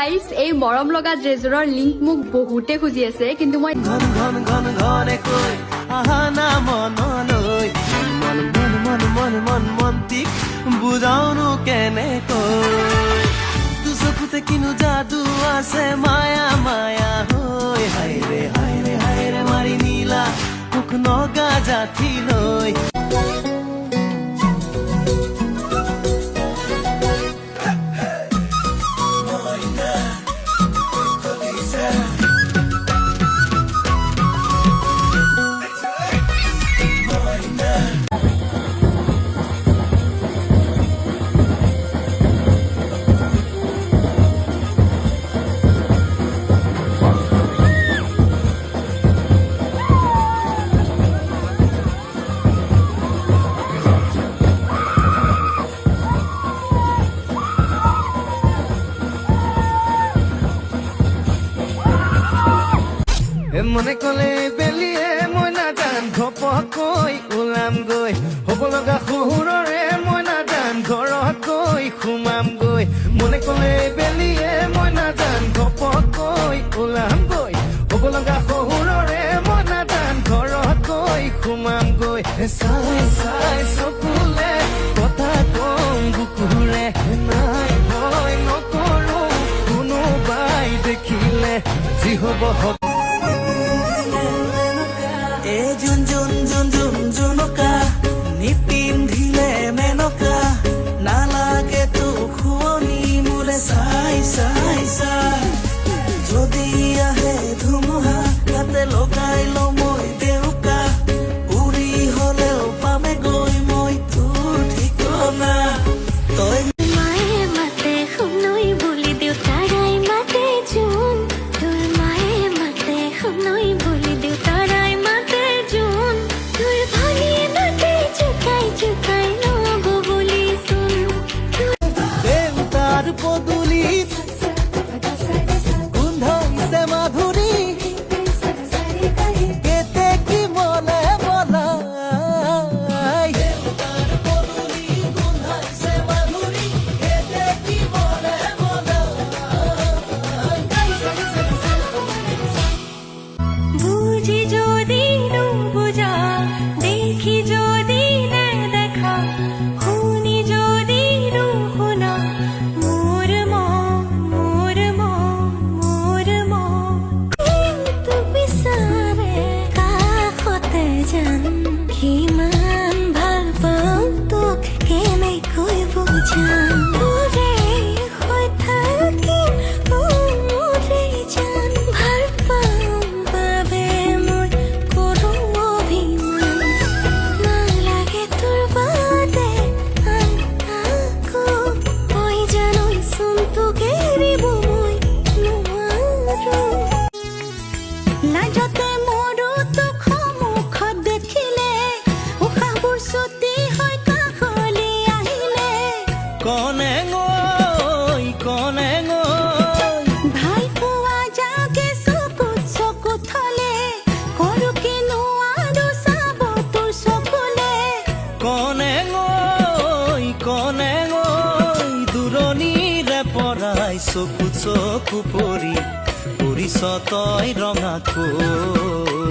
guys এই মৰম লগা ড্ৰেছযোৰৰ লিংক মোক বহুতে খুজি আছে কিন্তু মই ঘন ঘন ঘন ঘনে কৈ আহা না মনলৈ মন মন মন মন মন মন্তিক বুজাওনো কেনেকৈ দুচকুতে কিনো যাদু আছে মায়া মায়া হৈ হায় ৰে মাৰি নীলা মোক নগা জাঠিলৈ মনে কলে বেলিয়ে মই নাজান ঘপকৈ ওলাম গৈ হ'ব লগা শহুৰৰে মই নাজান ঘৰত গৈ সোমাম গৈ মনে কলে বেলিয়ে মই নাজান ঘপকৈ ওলাম গৈ হ'ব লগা শহুৰৰে মই নাজান ঘৰত গৈ সোমাম গৈ চাই চাই চকুলে কথা কম বুকুৰে নাই ভয় নকৰো কোনোবাই দেখিলে যি হ'ব হ'ব জুনুকা নিপিন্ধিলে মেনকা নালাগে তো খুৱনি মোলে চাই চাই চাই যদি আহে ধুমুহা তাতে লগাই লওঁ মই দেউকা উৰি হলেও পামে গৈ মই তোৰ ঠিকনা তই মায়ে মাতে শুনৈ বুলি দেউতাৰাই মাতে জোন তোৰ মায়ে মাতে শুনৈ বুলি দেউতাৰাই মাতে জোন তোৰ ভনীয়ে মাতে জুকাই ল'ব বুলি চোন দেউতাৰ পদূলিত গোন্ধাইছে মাধুৰী কেতে কি মনে বনাই দেউতাৰ পদূলিত গোন্ধাইছে মাধুৰী কেতে কি মনে বুঝি যদি নুবুঝা দেখি যদি নেদেখা শুনি যদি নুশুনা মোৰ মন কিন্তু বিচাৰে কাষতে যেন কিমান ভাল পাওঁ তোক কেনেকৈ বুজাম মোৰে হৈ থাকিম মোৰে যেন ভাল পাওঁ বাবে মই কৰোঁ অভিমান নালাগে তোৰ বাদে আন কাকো মই জানোচোন তোক এৰিব মই নোৱাৰোঁ লাজতে মোৰো তোক সন্মুখত দেখিলে উশাহবোৰ ছুটি হৈ কাষলৈ আহিলে কনে গৈ ভাল পোৱা যাকে চকুত থলে কৰোঁ কিনো আৰু চাব তোৰ চকুলে কনে গৈ দূৰণিৰে পৰাই চকু পৰি পৰিছ তই ৰঙাকৈ